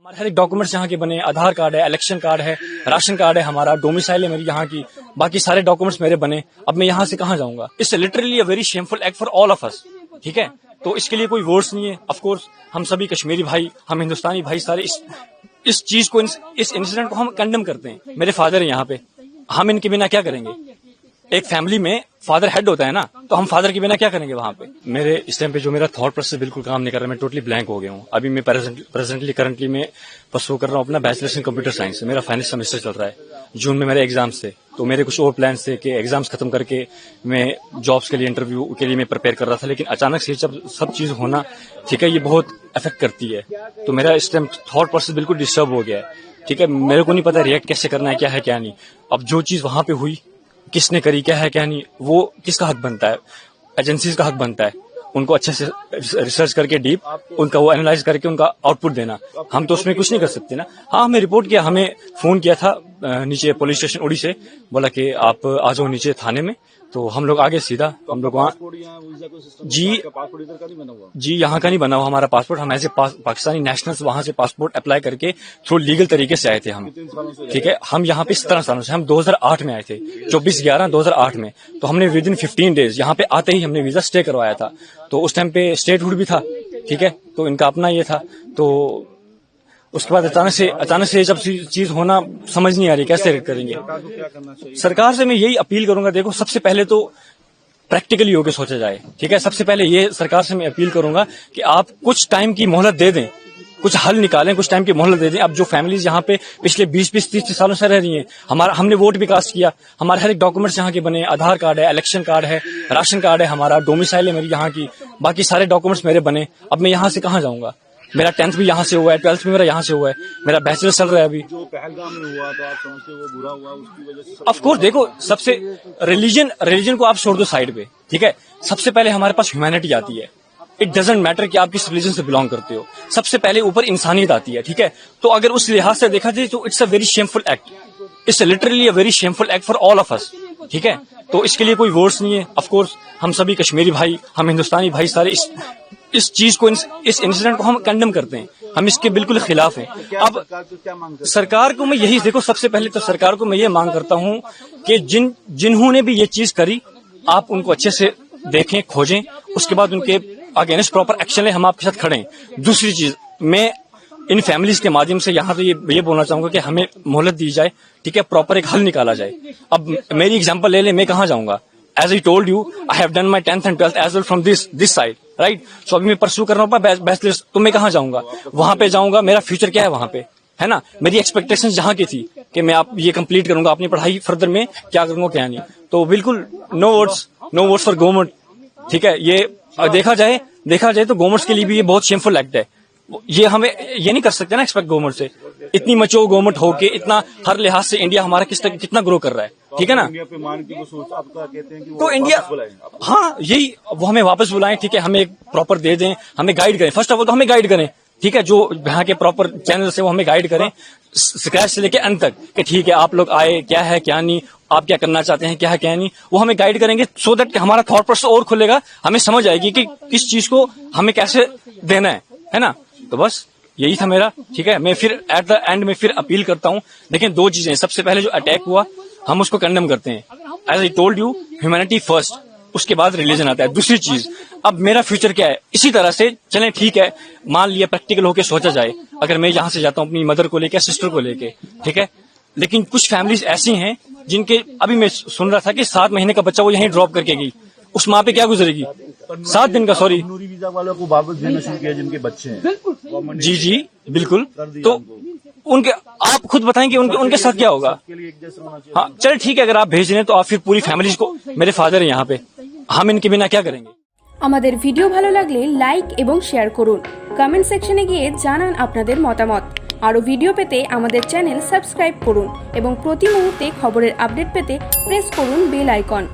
हमारे हर एक डॉक्यूमेंट्स यहाँ के बने, आधार कार्ड है, इलेक्शन कार्ड है, राशन कार्ड है, हमारा डोमिसाइल है मेरी यहाँ की, बाकी सारे डॉक्यूमेंट्स मेरे बने। अब मैं यहाँ से कहाँ जाऊंगा? It's literally a very shameful act for all of us. ठीक है, तो इसके लिए कोई वर्ड्स नहीं है। ऑफ कोर्स हम सभी कश्मीरी भाई, हम हिंदुस्तानी भाई सारे इस चीज को, इस इंसिडेंट को हम कंडेम करते हैं। मेरे फादर है यहाँ पे, हम इनके बिना क्या करेंगे? एक फैमिली में फादर हेड होता है ना, तो हम फादर के बिना क्या करेंगे वहां पे? मेरे इस टाइम पे जो मेरा थॉट प्रोसेस बिल्कुल काम नहीं कर रहा, मैं टोटली ब्लैंक हो गया हूँ। अभी मैं करंटली मैं परसू कर रहा हूँ अपना बैचलर्स इन कंप्यूटर साइंस से। मेरा फाइनल सेमेस्टर चल रहा है, जून में मेरे एग्जाम्स थे, तो मेरे कुछ और प्लान्स थे कि एग्जाम्स खत्म करके मैं जॉब्स के लिए, इंटरव्यू के लिए मैं प्रिपेयर कर रहा था। लेकिन अचानक से जब सब चीज होना, ठीक है, ये बहुत अफेक्ट करती है, तो मेरा इस टाइम थॉट प्रोसेस बिल्कुल डिस्टर्ब हो गया है। ठीक है, मेरे को नहीं पता रिएक्ट कैसे करना है, क्या है क्या नहीं। अब जो चीज वहां पे हुई, किसने करी, क्या है क्या नहीं, वो किसका हक बनता है? एजेंसीज का हक बनता है उनको अच्छे से रिसर्च करके डीप उनका वो एनालाइज करके उनका आउटपुट देना। हम तो उसमें कुछ नहीं कर सकते ना। हाँ, हमें रिपोर्ट किया, हमें फोन किया था नीचे पुलिस स्टेशन उड़ी से, बोला कि आप आ जाओ नीचे थाने में। तो हम लोग आगे सीधा, हम लोग वहाँ जी यहाँ का नहीं बना हुआ हमारा पासपोर्ट। हम ऐसे पाकिस्तानी नेशनल्स वहाँ से पासपोर्ट अप्लाई करके थ्रू लीगल तरीके से आए थे हम। ठीक है, हम यहाँ पे 17 सालों से, हम 2008 में आए थे, 24/11/2008 में। तो हमने विद इन 15 डेज यहाँ पे आते ही हमने वीजा स्टे करवाया था। तो उस टाइम पे स्टेटहुड भी था, ठीक है, तो इनका अपना ये था। तो उसके बाद अचानक से जब चीज होना, समझ नहीं आ रही कैसे करेंगे। सरकार से मैं यही अपील करूंगा, देखो सबसे पहले तो प्रैक्टिकली होकर सोचा जाए। ठीक है, सबसे पहले ये सरकार से मैं अपील करूंगा कि आप कुछ टाइम की मोहलत दे दें, कुछ हल निकालें, कुछ टाइम की मोहलत दे दें। अब जो फैमिलीज यहाँ पे पिछले 20-30 सालों से रह रही हैं, हमने वोट भी कास्ट किया, हमारे हर एक डॉक्यूमेंट्स यहाँ के बने, आधार कार्ड है, इलेक्शन कार्ड है, राशन कार्ड है, हमारा डोमिसाइल है मेरी यहाँ की, बाकी सारे डॉक्यूमेंट्स मेरे बने। अब मैं यहाँ से कहाँ जाऊंगा? मेरा 10th भी यहाँ से हुआ है, 12th भी मेरा यहाँ से हुआ है, मेरा बैचलर चल रहा है अभी। जो पहलगाम में हुआ तो आप समझते हो वो बुरा हुआ, उसकी वजह से ऑफ कोर्स देखो, सबसे रिलीजन को आप छोड़ दो साइड पे, ठीक है, सबसे पहले हमारे पास ह्यूमैनिटी आती है। इट डजंट मैटर कि आप किस रिलीजन से बिलोंग करते हो, सबसे पहले ऊपर इंसानियत आती है। ठीक है, तो अगर उस लिहाज से देखा जाए तो it's a very shameful act, it's literally a very shameful act for all of us. ठीक है, तो इसके लिए कोई वर्ड्स नहीं है। ऑफ कोर्स हम सभी कश्मीरी भाई, हम हिंदुस्तानी भाई सारे इस चीज को, इस इंसिडेंट को हम कंडेम करते हैं, हम इसके बिल्कुल खिलाफ हैं। अब सरकार को मैं यही, देखो सबसे पहले तो सरकार को मैं ये मांग करता हूँ कि जिन्होंने भी ये चीज करी, आप उनको अच्छे से देखें, खोजें, उसके बाद उनके अगेंस्ट प्रॉपर एक्शन लें, हम आपके साथ खड़े हैं। दूसरी चीज, मैं इन फैमिलीज के माध्यम से यहाँ तो ये बोलना चाहूंगा कि हमें मोहलत दी जाए, ठीक है, प्रॉपर एक हल निकाला जाए। अब मेरी एग्जांपल ले लें, मैं कहाँ जाऊंगा? As I told you, I have done my 10th and 12th as well from this side, right? So अभी मैं परस्यू कर रहा हूँ बैचलर्स, तो मैं कहाँ जाऊंगा? वहां पे जाऊंगा, मेरा फ्यूचर क्या है वहां पे, है ना? मेरी एक्सपेक्टेशंस जहाँ की थी कि मैं आप ये कंप्लीट करूंगा, अपनी पढ़ाई फर्दर में क्या करूंगा क्या नहीं, तो बिल्कुल नो वर्ड्स फॉर गवर्नमेंट। ठीक है, ये देखा जाए तो गवर्नमेंट के लिए भी ये बहुत शेमफुल एक्ट है। ये हमें ये नहीं कर सकते ना एक्सपेक्ट गवर्नमेंट से, इतनी मचो गवर्नमेंट हो के इतना हर लिहाज से इंडिया हमारा कितना ग्रो कर रहा है। ठीक है ना, इंडिया पे मान की वो सोच आप कहते हैं कि तो इंडिया, हाँ यही, वो हमें वापस बुलाएं, ठीक है, हमें एक प्रॉपर दे दें, हमें गाइड करें, फर्स्ट ऑफ ऑल तो हमें गाइड करें, ठीक है, जो यहाँ के प्रॉपर चैनल से वो हमें गाइड करें स्क्रैच से लेके अंत तक, कि ठीक है आप लोग आए, क्या है क्या नहीं, आप क्या करना चाहते हैं, क्या है क्या नहीं, वो हमें गाइड करेंगे, सो दैट हमारा थॉट प्रोसेस और खुलेगा, हमें समझ आएगी कि किस चीज को हमें कैसे देना है ना। तो बस यही था मेरा। ठीक है, मैं फिर एट द एंड में फिर अपील करता हूँ, लेकिन दो चीजें, सबसे पहले जो अटैक हुआ हम उसको कंडेम करते हैं, as I told you, humanity first, उसके बाद रिलीजन आता है। दूसरी चीज, अब मेरा फ्यूचर क्या है, इसी तरह से चलें, ठीक है, मान लिया प्रैक्टिकल होके सोचा जाए, अगर मैं यहाँ से जाता हूँ अपनी मदर को लेके, सिस्टर को लेके, ठीक है, लेकिन कुछ फैमिलीज ऐसी हैं जिनके, अभी मैं सुन रहा था कि 7 महीने का बच्चा वो यहीं ड्रॉप करके गई, उस माँ पे क्या गुजरेगी? 7 दिन का, सॉरी, नूरी वीजा वालों को वापस देना शुरू किया जिनके बच्चे हैं। जी बिल्कुल, तो उनके, आप खुद बताएंगे उनके साथ क्या होगा? हाँ चले ठीक है, अगर आप भेज रहे हैं तो आप फिर पूरी फैमिली को, मेरे फादर है यहाँ पे, हम इनके बिना क्या करेंगे? আমাদের ভিডিও ভালো লাগলে লাইক এবং শেয়ার করুন, কমেন্ট সেকশনে গিয়ে জানান আপনাদের মতামত। আরো ভিডিও পেতে আমাদের চ্যানেল সাবস্ক্রাইব করুন এবং প্রতি মুহূর্তে খবরের আপডেট পেতে প্রেস করুন বেল আইকন।